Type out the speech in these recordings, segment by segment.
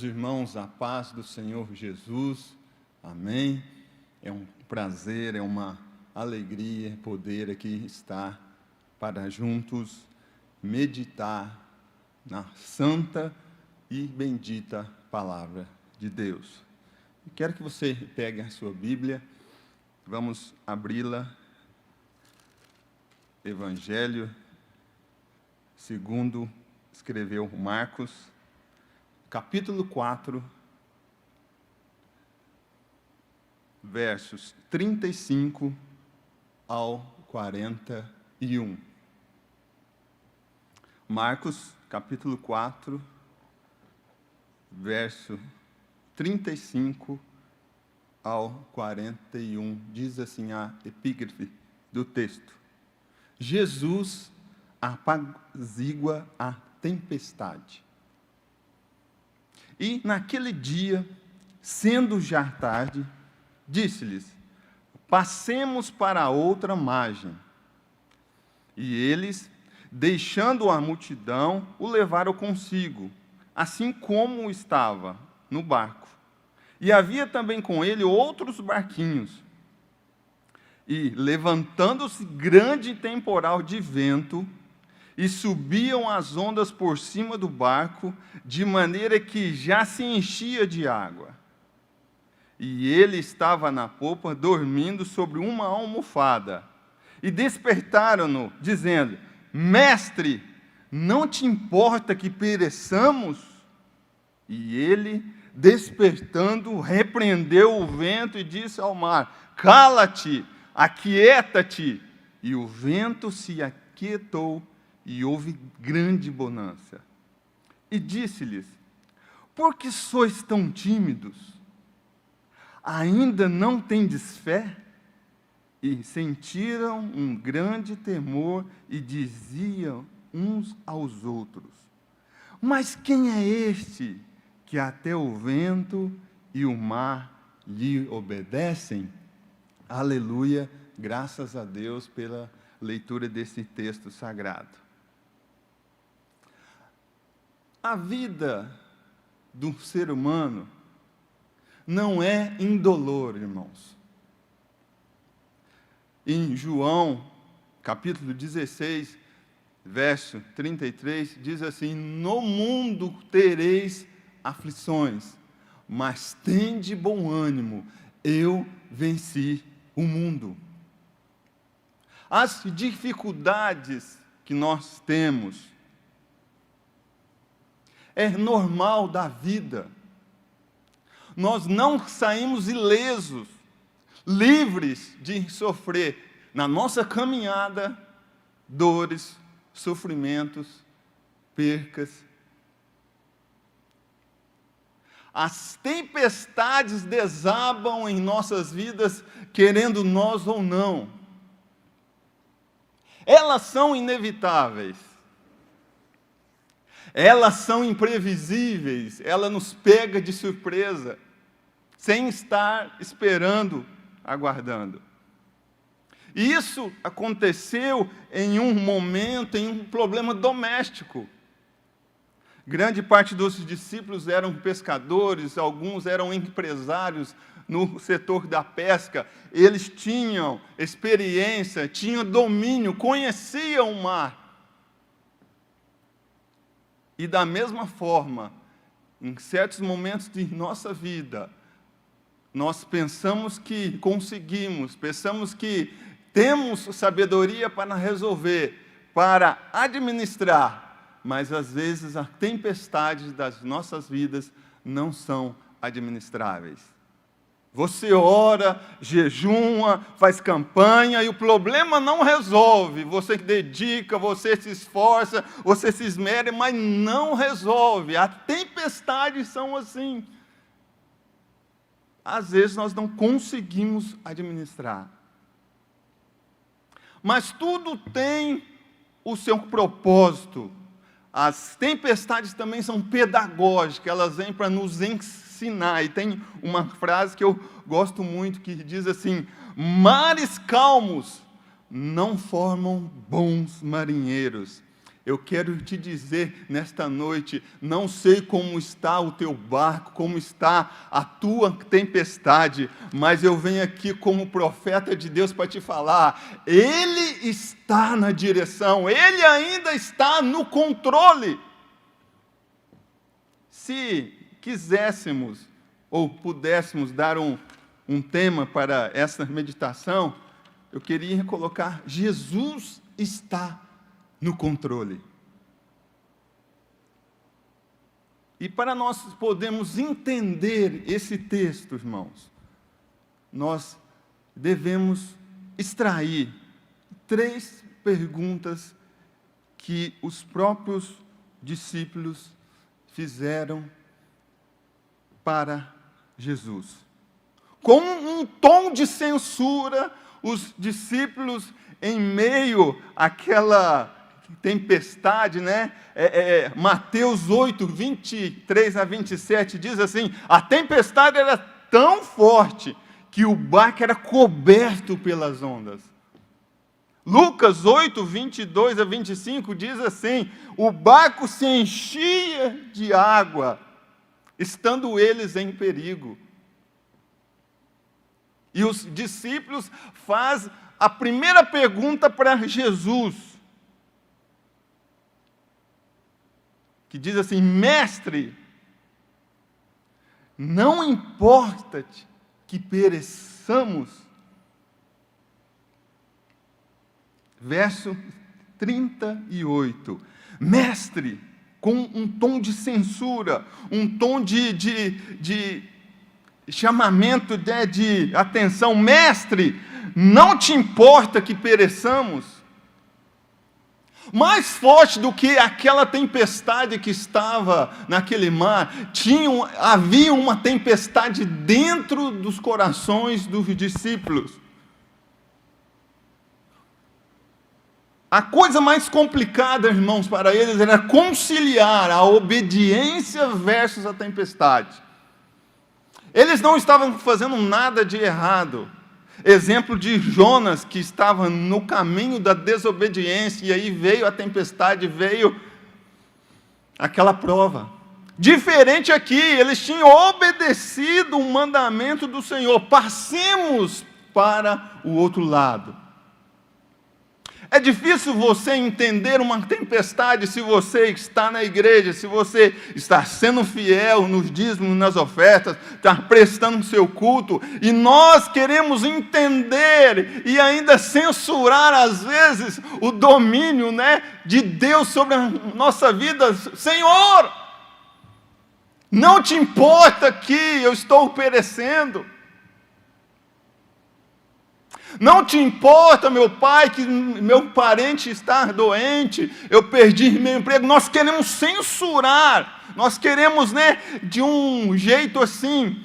Irmãos, a paz do Senhor Jesus, amém. É um prazer, é uma alegria poder aqui estar para juntos meditar na santa e bendita palavra de Deus. Quero que você pegue a sua Bíblia, vamos abri-la, Evangelho segundo escreveu Marcos, capítulo 4, versos 35 ao 41. Marcos, capítulo 4, verso 35 ao 41, diz assim a epígrafe do texto: Jesus apazigua a tempestade. E naquele dia, sendo já tarde, disse-lhes: passemos para a outra margem. E eles, deixando a multidão, o levaram consigo, assim como estava no barco. E havia também com ele outros barquinhos. E, levantando-se grande temporal de vento, e subiam as ondas por cima do barco, de maneira que já se enchia de água. E ele estava na popa, dormindo sobre uma almofada. E despertaram-no, dizendo: Mestre, não te importa que pereçamos? E ele, despertando, repreendeu o vento e disse ao mar: Cala-te, aquieta-te. E o vento se aquietou, e houve grande bonança. E disse-lhes: por que sois tão tímidos? Ainda não tendes fé? E sentiram um grande temor e diziam uns aos outros: mas quem é este que até o vento e o mar lhe obedecem? Aleluia, graças a Deus pela leitura desse texto sagrado. A vida do ser humano não é indolor, irmãos. Em João, capítulo 16, verso 33, diz assim: no mundo tereis aflições, mas tende bom ânimo, eu venci o mundo. As dificuldades que nós temos é normal da vida. Nós não saímos ilesos, livres de sofrer na nossa caminhada dores, sofrimentos, percas. As tempestades desabam em nossas vidas, querendo nós ou não. Elas são inevitáveis. Elas são imprevisíveis, ela nos pega de surpresa, sem estar esperando, aguardando. E isso aconteceu em um momento, em um problema doméstico. Grande parte dos discípulos eram pescadores, alguns eram empresários no setor da pesca. Eles tinham experiência, tinham domínio, conheciam o mar. E da mesma forma, em certos momentos de nossa vida, nós pensamos que conseguimos, pensamos que temos sabedoria para resolver, para administrar, mas às vezes as tempestades das nossas vidas não são administráveis. Você ora, jejuma, faz campanha e o problema não resolve. Você dedica, você se esforça, você se esmera, mas não resolve. As tempestades são assim. Às vezes nós não conseguimos administrar. Mas tudo tem o seu propósito. As tempestades também são pedagógicas, elas vêm para nos ensinar. E tem uma frase que eu gosto muito, que diz assim: mares calmos não formam bons marinheiros, Eu quero te dizer nesta noite, não sei como está o teu barco, como está a tua tempestade, mas eu venho aqui como profeta de Deus para te falar, Ele está na direção, Ele ainda está no controle. Se quiséssemos ou pudéssemos dar um tema para essa meditação, eu queria colocar: Jesus está no controle. E para nós podermos entender esse texto, irmãos, nós devemos extrair 3 perguntas que os próprios discípulos fizeram para Jesus. Com um tom de censura, os discípulos, em meio àquela tempestade, né? Mateus 8, 23 a 27, diz assim: a tempestade era tão forte que o barco era coberto pelas ondas. Lucas 8, 22 a 25 diz assim: o barco se enchia de água, estando eles em perigo. E os discípulos fazem a primeira pergunta para Jesus, que diz assim: mestre, não importa-te que pereçamos? Verso 38. Mestre, com um tom de censura, um tom de chamamento, de atenção: mestre, não te importa que pereçamos? Mais forte do que aquela tempestade que estava naquele mar, havia uma tempestade dentro dos corações dos discípulos. A coisa mais complicada, irmãos, para eles era conciliar a obediência versus a tempestade. Eles não estavam fazendo nada de errado. Exemplo de Jonas, que estava no caminho da desobediência, e aí veio a tempestade, veio aquela prova. Diferente aqui, eles tinham obedecido o mandamento do Senhor: passemos para o outro lado. É difícil você entender uma tempestade se você está na igreja, se você está sendo fiel nos dízimos, nas ofertas, está prestando o seu culto, e nós queremos entender e ainda censurar às vezes o domínio, né, de Deus sobre a nossa vida. Senhor, não te importa que eu estou perecendo? Não te importa, meu pai, que meu parente está doente, eu perdi meu emprego? Nós queremos censurar, nós queremos, né, de um jeito assim,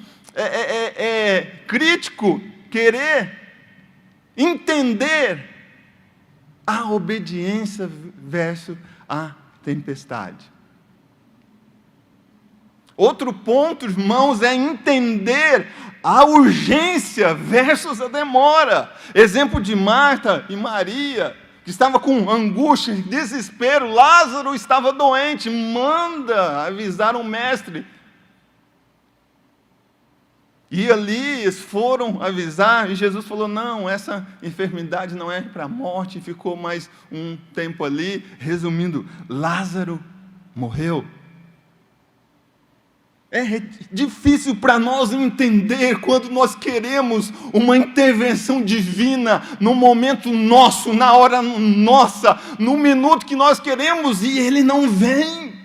crítico, querer entender a obediência versus a tempestade. Outro ponto, irmãos, é entender a urgência versus a demora. Exemplo de Marta e Maria, que estavam com angústia, desespero. Lázaro estava doente, manda avisar o mestre. E ali eles foram avisar, e Jesus falou: não, essa enfermidade não é para a morte. E ficou mais um tempo ali. Resumindo, Lázaro morreu. É difícil para nós entender quando nós queremos uma intervenção divina no momento nosso, na hora nossa, no minuto que nós queremos, e Ele não vem.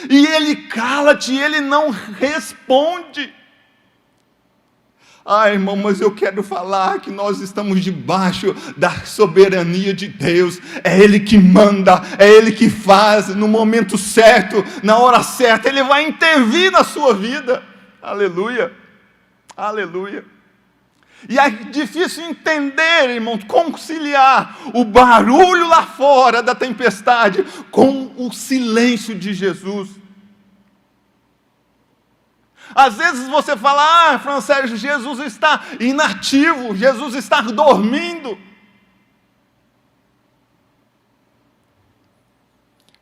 E Ele cala-te, Ele não responde. Irmão, mas eu quero falar que nós estamos debaixo da soberania de Deus. É Ele que manda, é Ele que faz no momento certo, na hora certa. Ele vai intervir na sua vida. Aleluia, aleluia. E é difícil entender, irmãos, conciliar o barulho lá fora da tempestade com o silêncio de Jesus. Às vezes você fala: Francélio, Jesus está inativo, Jesus está dormindo.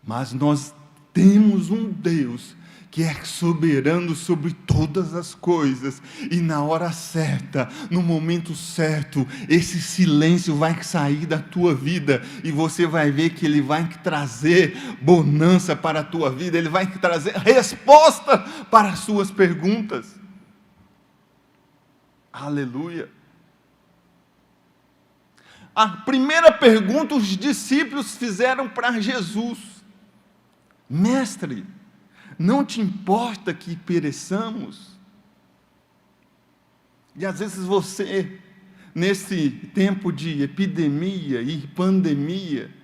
Mas nós temos um Deus que é soberano sobre todas as coisas, e na hora certa, no momento certo, esse silêncio vai sair da tua vida, e você vai ver que Ele vai trazer bonança para a tua vida, Ele vai trazer resposta para as suas perguntas. Aleluia! A primeira pergunta os discípulos fizeram para Jesus: Mestre, não te importa que pereçamos? E às vezes você, nesse tempo de epidemia e pandemia,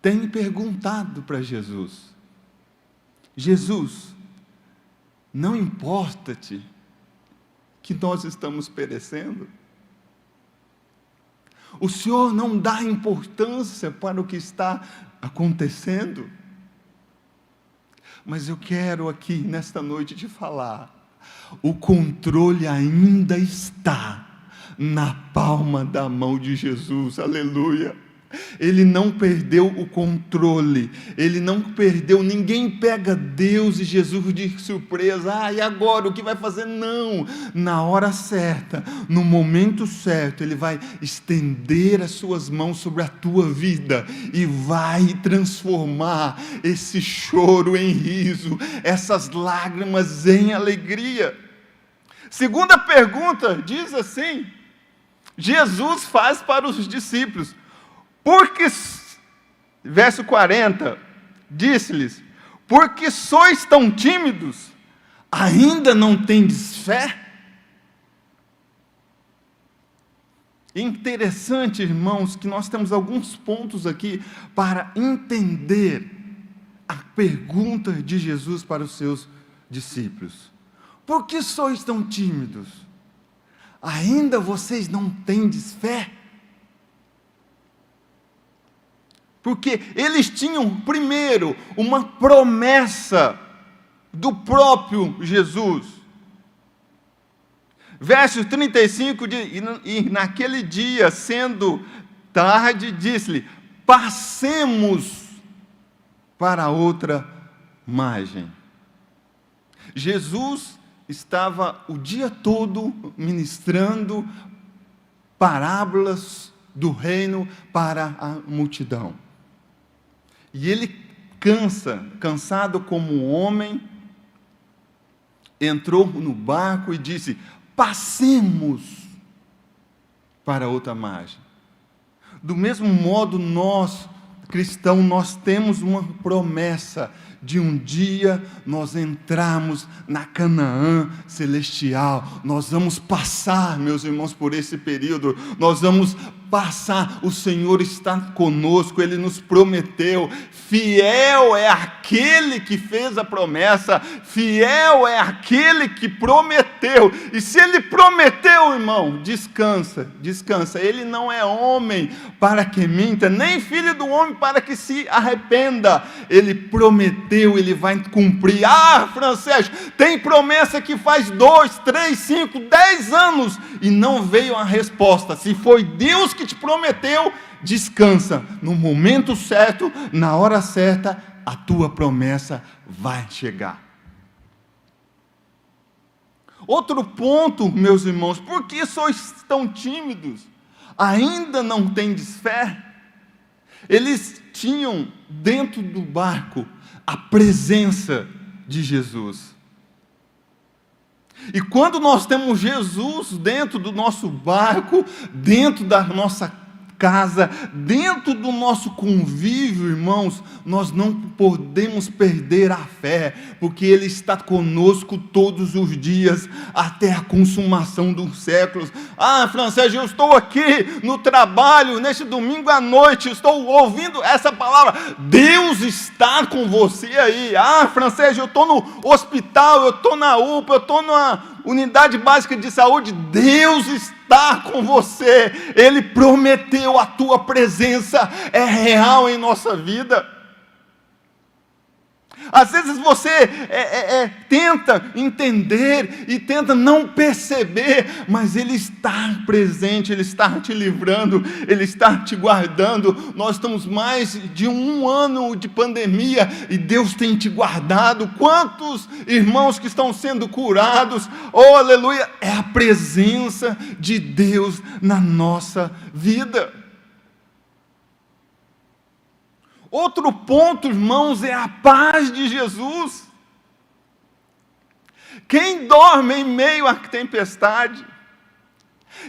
tem perguntado para Jesus: Jesus, não importa-te que nós estamos perecendo? O Senhor não dá importância para o que está acontecendo? Mas eu quero aqui, nesta noite, te falar: o controle ainda está na palma da mão de Jesus, aleluia. Ele não perdeu o controle, Ele não perdeu, ninguém pega Deus e Jesus de surpresa, e agora o que vai fazer? Não, na hora certa, no momento certo, Ele vai estender as suas mãos sobre a tua vida, e vai transformar esse choro em riso, essas lágrimas em alegria. Segunda pergunta, diz assim, Jesus faz para os discípulos: porque, verso 40, disse-lhes: porque sois tão tímidos, ainda não tendes fé? Interessante, irmãos, que nós temos alguns pontos aqui para entender a pergunta de Jesus para os seus discípulos. Por que sois tão tímidos? Ainda vocês não tendes fé? Porque eles tinham, primeiro, uma promessa do próprio Jesus. Verso 35 diz: e naquele dia, sendo tarde, disse-lhe: passemos para outra margem. Jesus estava o dia todo ministrando parábolas do reino para a multidão. E ele cansado como homem, entrou no barco e disse: passemos para outra margem. Do mesmo modo, nós, cristãos, nós temos uma promessa de um dia nós entrarmos na Canaã celestial. Nós vamos passar, meus irmãos, por esse período. Nós vamos passar. O Senhor está conosco, Ele nos prometeu. Fiel é aquele que fez a promessa, fiel é aquele que prometeu. E se Ele prometeu, irmão, descansa, descansa. Ele não é homem para que minta, nem filho do homem para que se arrependa. Ele prometeu, Ele vai cumprir. Francesco, tem promessa que faz 2, 3, 5, 10 anos e não veio a resposta. Se foi Deus que te prometeu, descansa. No momento certo, na hora certa, a tua promessa vai chegar. Outro ponto, meus irmãos: por que sois tão tímidos? Ainda não tendes fé? Eles tinham dentro do barco a presença de Jesus. E quando nós temos Jesus dentro do nosso barco, dentro da nossa casa, dentro do nosso convívio, irmãos, nós não podemos perder a fé, porque Ele está conosco todos os dias, até a consumação dos séculos. Francesco, eu estou aqui no trabalho, neste domingo à noite, estou ouvindo essa palavra, Deus está com você aí. Francesco, eu estou no hospital, eu estou na UPA, eu estou na unidade básica de saúde, Deus está com você, Ele prometeu, a tua presença é real em nossa vida. Às vezes você tenta entender e tenta não perceber, mas Ele está presente, Ele está te livrando, Ele está te guardando. Nós estamos mais de 1 ano de pandemia e Deus tem te guardado. Quantos irmãos que estão sendo curados, oh aleluia, é a presença de Deus na nossa vida. Outro ponto, irmãos, é a paz de Jesus. Quem dorme em meio à tempestade?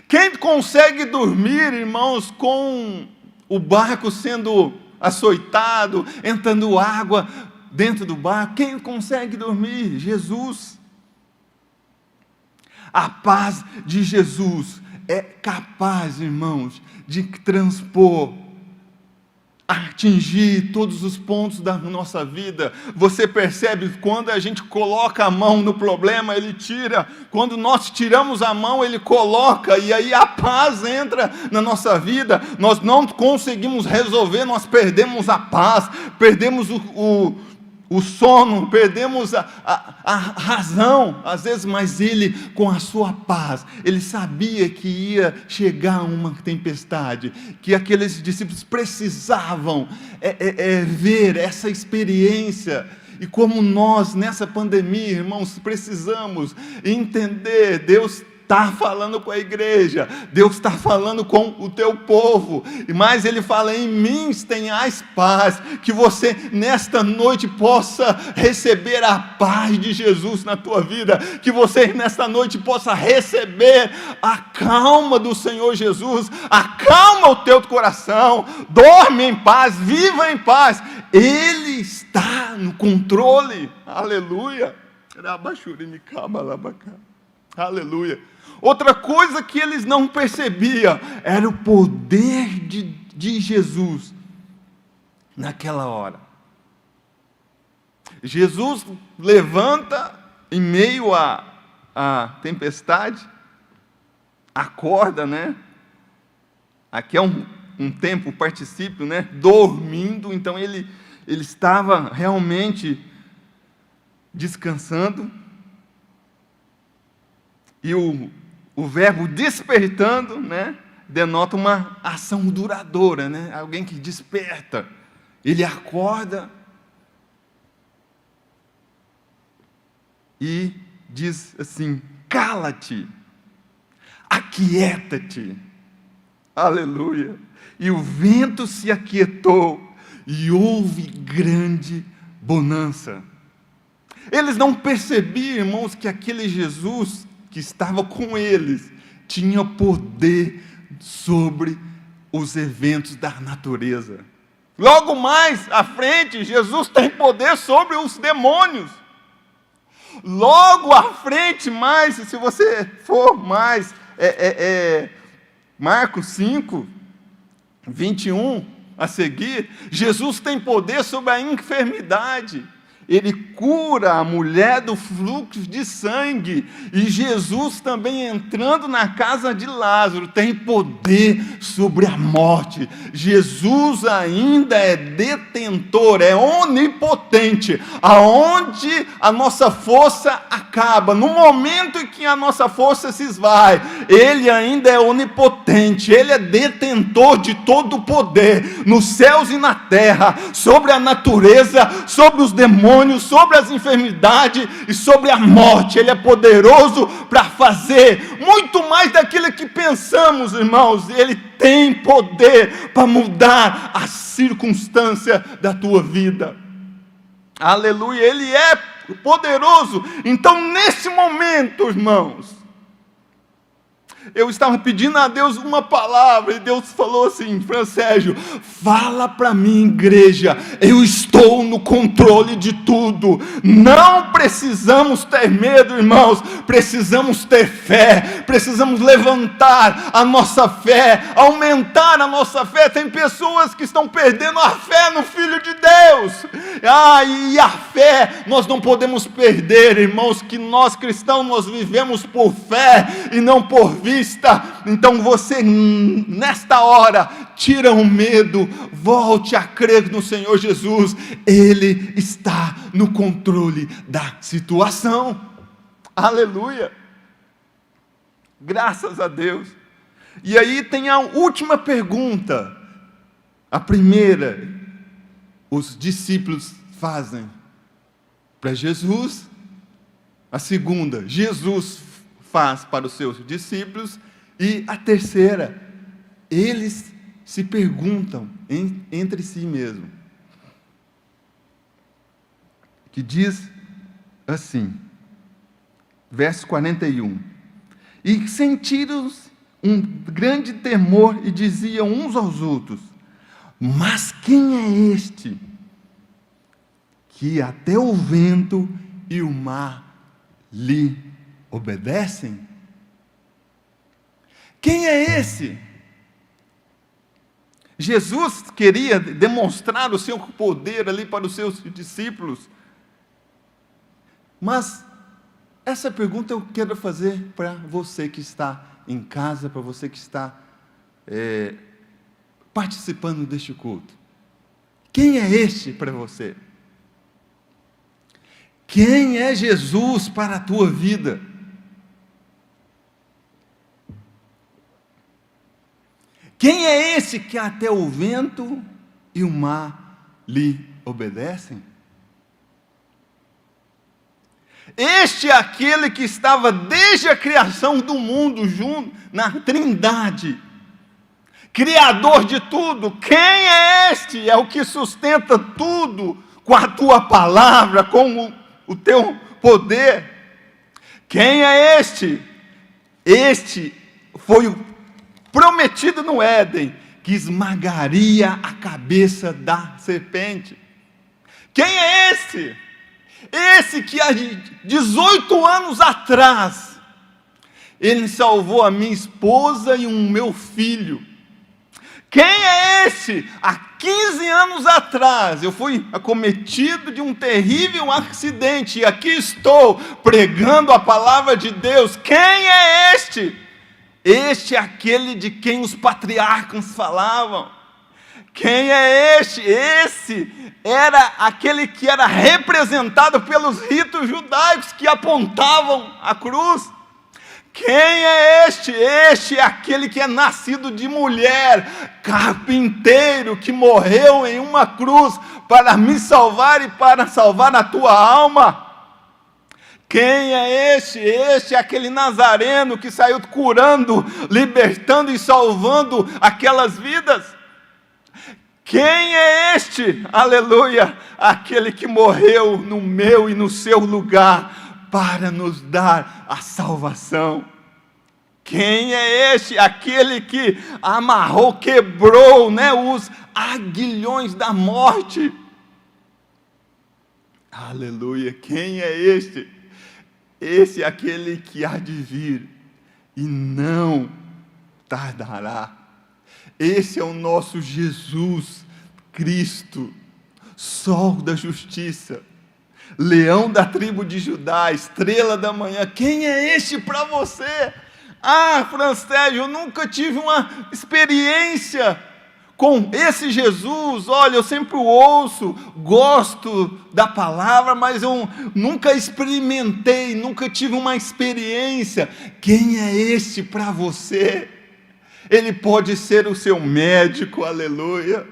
Quem consegue dormir, irmãos, com o barco sendo açoitado, entrando água dentro do barco? Quem consegue dormir? Jesus. A paz de Jesus é capaz, irmãos, de transpor, atingir todos os pontos da nossa vida. Você percebe, quando a gente coloca a mão no problema, Ele tira. Quando nós tiramos a mão, Ele coloca, e aí a paz entra na nossa vida. Nós não conseguimos resolver, nós perdemos a paz, perdemos o sono, perdemos a razão, às vezes, mas Ele, com a sua paz, Ele sabia que ia chegar uma tempestade, que aqueles discípulos precisavam ver essa experiência. E como nós, nessa pandemia, irmãos, precisamos entender, Deus está falando com a igreja, Deus está falando com o teu povo, mas Ele fala: em mim tenhais paz, que você nesta noite possa receber a paz de Jesus na tua vida, que você nesta noite possa receber a calma do Senhor Jesus. Acalma o teu coração, dorme em paz, viva em paz, Ele está no controle. Aleluia. Aleluia. Outra coisa que eles não percebiam era o poder de Jesus naquela hora. Jesus levanta em meio à tempestade, acorda, né? Aqui é um tempo, particípio, né? Dormindo. Então ele estava realmente descansando. E o verbo despertando, né, denota uma ação duradoura, né? Alguém que desperta. Ele acorda e diz assim: cala-te, aquieta-te. Aleluia. E o vento se aquietou e houve grande bonança. Eles não percebiam, irmãos, que aquele Jesus que estava com eles tinha poder sobre os eventos da natureza. Logo mais à frente, Jesus tem poder sobre os demônios. Logo à frente, mais, se você for mais, Marcos 5, 21 a seguir, Jesus tem poder sobre a enfermidade. Ele cura a mulher do fluxo de sangue. E Jesus também, entrando na casa de Lázaro, tem poder sobre a morte. Jesus ainda é detentor, é onipotente. Aonde a nossa força acaba, no momento em que a nossa força se esvai, Ele ainda é onipotente. Ele é detentor de todo o poder, nos céus e na terra, sobre a natureza, sobre os demônios, sobre as enfermidades e sobre a morte. Ele é poderoso para fazer muito mais daquilo que pensamos, irmãos. Ele tem poder para mudar a circunstância da tua vida. Aleluia, Ele é poderoso. Então, nesse momento, irmãos, eu estava pedindo a Deus uma palavra, e Deus falou assim: Fran Sérgio, fala para mim, igreja, eu estou no controle de tudo. Não precisamos ter medo, irmãos, precisamos ter fé, precisamos levantar a nossa fé, aumentar a nossa fé. Tem pessoas que estão perdendo a fé no Filho de Deus, e a fé nós não podemos perder, irmãos, que nós cristãos, nós vivemos por fé, e não por vista. Então você, nesta hora, tira o medo, volte a crer no Senhor Jesus. Ele está no controle da situação. Aleluia! Graças a Deus. E aí tem a última pergunta. A primeira, os discípulos fazem para Jesus. A segunda, Jesus faz para os seus discípulos. E a terceira, eles se perguntam entre si mesmos. Que diz assim, verso 41. E sentiram um grande temor e diziam uns aos outros: mas quem é este que até o vento e o mar lhe obedecem? Quem é esse? Jesus queria demonstrar o seu poder ali para os seus discípulos. Mas essa pergunta eu quero fazer para você que está em casa, para você que está participando deste culto. Quem é este para você? Quem é Jesus para a tua vida? Quem é esse que até o vento e o mar lhe obedecem? Este é aquele que estava desde a criação do mundo junto na Trindade, Criador de tudo. Quem é este? É o que sustenta tudo com a tua palavra, com o teu poder. Quem é este? Este foi o prometido no Éden, que esmagaria a cabeça da serpente. Quem é esse? Esse que há 18 anos atrás, ele salvou a minha esposa e o meu filho. Quem é esse? Há 15 anos atrás, eu fui acometido de um terrível acidente, e aqui estou, pregando a palavra de Deus. Quem é este? Este é aquele de quem os patriarcas falavam. Quem é este? Esse era aquele que era representado pelos ritos judaicos que apontavam a cruz. Quem é este? Este é aquele que é nascido de mulher, carpinteiro, que morreu em uma cruz para me salvar e para salvar a tua alma. Quem é este? Este é aquele nazareno que saiu curando, libertando e salvando aquelas vidas. Quem é este? Aleluia! Aquele que morreu no meu e no seu lugar para nos dar a salvação. Quem é este? Aquele que amarrou, quebrou, os aguilhões da morte. Aleluia! Quem é este? Esse é aquele que há de vir e não tardará. Esse é o nosso Jesus Cristo, Sol da justiça, Leão da tribo de Judá, Estrela da manhã. Quem é este para você? Ah, Francélio, eu nunca tive uma experiência com esse Jesus. Olha, eu sempre o ouço, gosto da palavra, mas eu nunca experimentei, nunca tive uma experiência. Quem é este para você? Ele pode ser o seu médico, aleluia.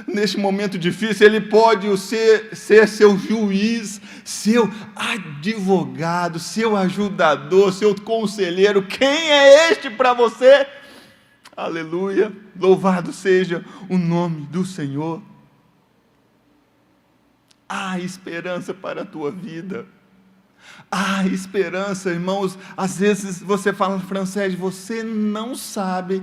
Neste momento difícil, ele pode ser seu juiz, seu advogado, seu ajudador, seu conselheiro. Quem é este para você? Aleluia, louvado seja o nome do Senhor. Há esperança para a tua vida. Há esperança, irmãos. Às vezes você fala, Francélio, você não sabe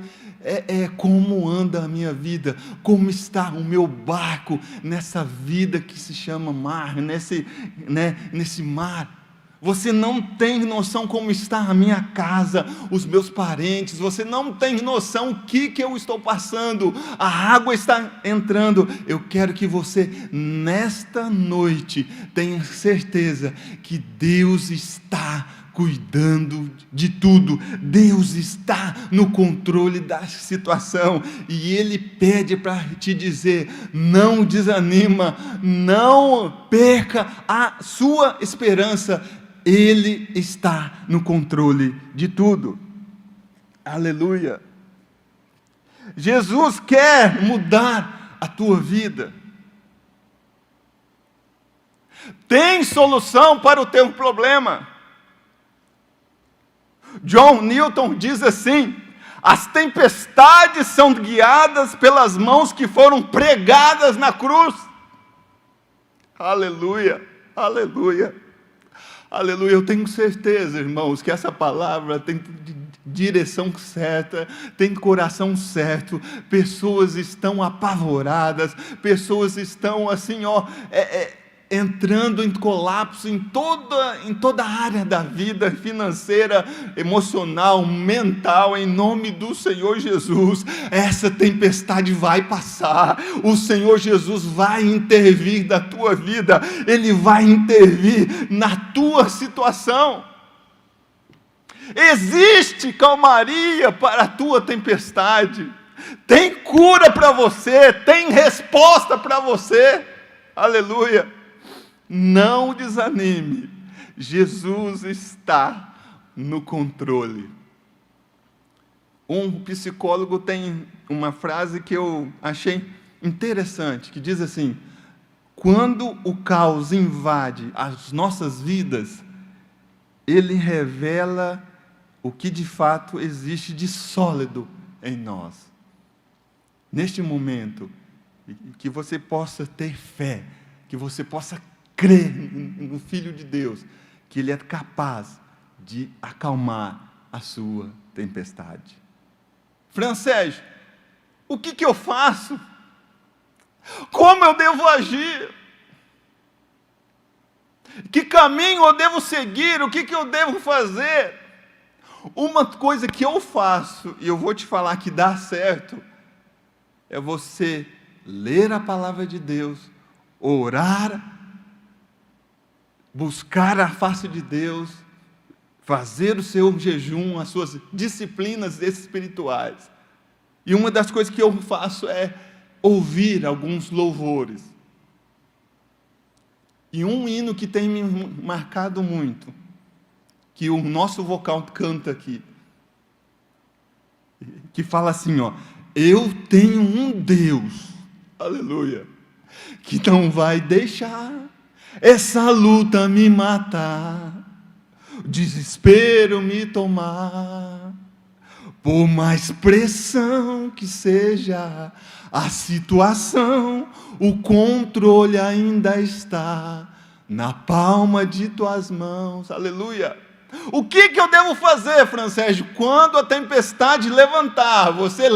como anda a minha vida, como está o meu barco nessa vida que se chama mar, nesse mar. Você não tem noção como está a minha casa, os meus parentes, você não tem noção o que eu estou passando, a água está entrando. Eu quero que você, nesta noite, tenha certeza que Deus está cuidando de tudo. Deus está no controle da situação e Ele pede para te dizer: não desanima, não perca a sua esperança. Ele está no controle de tudo. Aleluia. Jesus quer mudar a tua vida. Tem solução para o teu problema. John Newton diz assim: as tempestades são guiadas pelas mãos que foram pregadas na cruz. Aleluia, aleluia, aleluia. Eu tenho certeza, irmãos, que essa palavra tem direção certa, tem coração certo. Pessoas estão apavoradas, pessoas estão assim, entrando em colapso em toda a área da vida, financeira, emocional, mental, em nome do Senhor Jesus. Essa tempestade vai passar, o Senhor Jesus vai intervir na tua vida, Ele vai intervir na tua situação. Existe calmaria para a tua tempestade, tem cura para você, tem resposta para você. Aleluia. Não desanime, Jesus está no controle. Um psicólogo tem uma frase que eu achei interessante, que diz assim: quando o caos invade as nossas vidas, ele revela o que de fato existe de sólido em nós. Neste momento, que você possa ter fé, que você possa crer no Filho de Deus, que Ele é capaz de acalmar a sua tempestade. Francês, o que eu faço? Como eu devo agir? Que caminho eu devo seguir? O que eu devo fazer? Uma coisa que eu faço, e eu vou te falar que dá certo, é você ler a palavra de Deus, orar, buscar a face de Deus, fazer o seu jejum, as suas disciplinas espirituais. E uma das coisas que eu faço é ouvir alguns louvores. E um hino que tem me marcado muito, que o nosso vocal canta aqui, que fala assim, eu tenho um Deus, aleluia, que não vai deixar essa luta me matar, o desespero me tomar. Por mais pressão que seja a situação, o controle ainda está na palma de tuas mãos. Aleluia. O que eu devo fazer, Francésio? Quando a tempestade levantar, você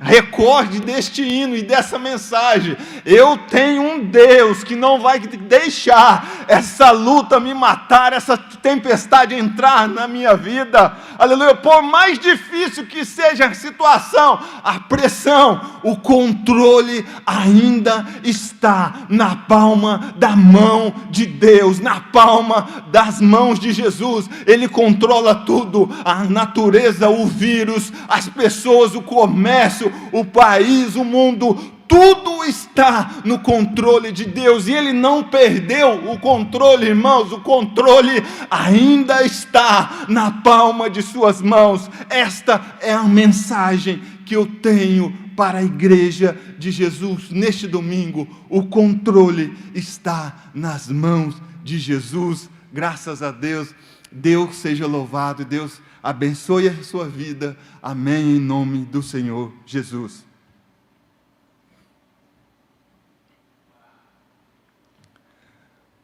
recorde deste hino e dessa mensagem. Eu tenho um Deus que não vai deixar essa luta me matar, essa tempestade entrar na minha vida. Aleluia. Por mais difícil que seja a situação, a pressão, o controle ainda está na palma da mão de Deus, na palma das mãos de Jesus. Ele controla tudo, a natureza, o vírus, as pessoas, o comércio, o país, o mundo, tudo está no controle de Deus, e Ele não perdeu o controle, irmãos, o controle ainda está na palma de suas mãos. Esta é a mensagem que eu tenho para a igreja de Jesus neste domingo. O controle está nas mãos de Jesus, graças a Deus. Deus seja louvado, Deus abençoe a sua vida, amém, em nome do Senhor Jesus.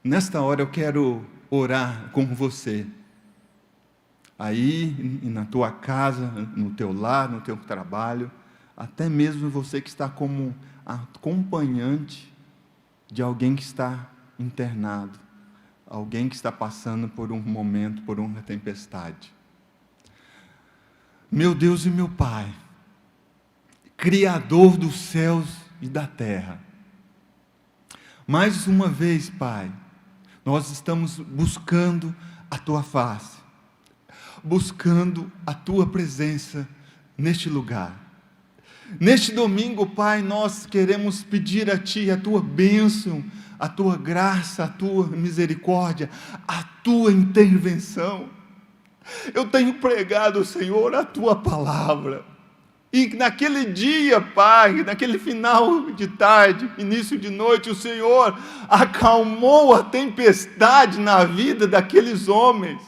Nesta hora eu quero orar com você, aí na tua casa, no teu lar, no teu trabalho, até mesmo você que está como acompanhante de alguém que está internado, alguém que está passando por um momento, por uma tempestade. Meu Deus e meu Pai, Criador dos céus e da terra, mais uma vez, Pai, nós estamos buscando a Tua face, buscando a Tua presença neste lugar. Neste domingo, Pai, nós queremos pedir a Ti a Tua bênção, a Tua graça, a Tua misericórdia, a Tua intervenção. Eu tenho pregado, Senhor, a Tua palavra. E naquele dia, Pai, naquele final de tarde, início de noite, o Senhor acalmou a tempestade na vida daqueles homens.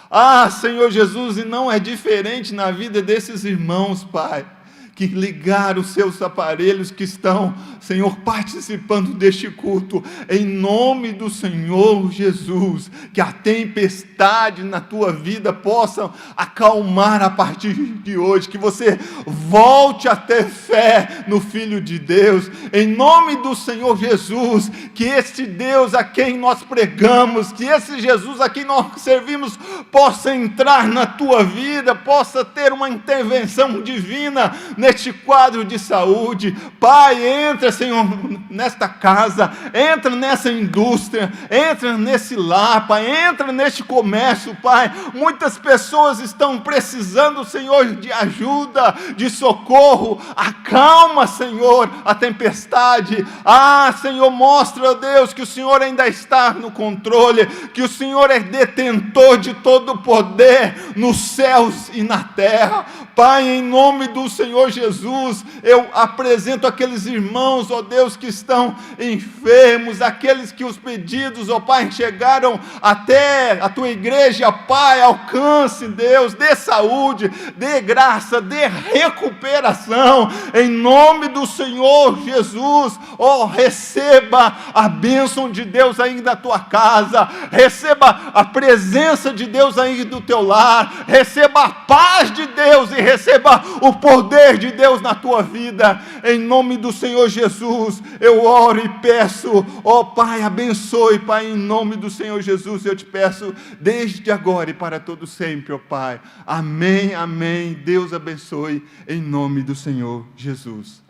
Ah, Senhor Jesus, e não é diferente na vida desses irmãos, Pai, que ligaram os seus aparelhos, que estão, Senhor, participando deste culto, em nome do Senhor Jesus, que a tempestade na tua vida possa acalmar a partir de hoje, que você volte a ter fé no Filho de Deus, em nome do Senhor Jesus, que este Deus a quem nós pregamos, que esse Jesus a quem nós servimos, possa entrar na tua vida, possa ter uma intervenção divina, neste quadro de saúde. Pai, entra, Senhor, nesta casa, entra nessa indústria, entra nesse lar, Pai, entra neste comércio, Pai. Muitas pessoas estão precisando, Senhor, de ajuda, de socorro. Acalma, Senhor, a tempestade. Ah, Senhor, mostra, Deus, que o Senhor ainda está no controle, que o Senhor é detentor de todo o poder nos céus e na terra. Pai, em nome do Senhor Jesus, eu apresento aqueles irmãos, ó Deus, que estão enfermos, aqueles que os pedidos, ó Pai, chegaram até a Tua igreja. Pai, alcance, Deus, dê saúde, dê graça, dê recuperação, em nome do Senhor Jesus. Ó, receba a bênção de Deus aí da tua casa, receba a presença de Deus aí do teu lar, receba a paz de Deus e receba o poder de Deus na tua vida, em nome do Senhor Jesus. Eu oro e peço, ó Pai, abençoe, Pai, em nome do Senhor Jesus, eu te peço desde agora e para todo sempre, ó Pai. Amém, amém. Deus abençoe, em nome do Senhor Jesus.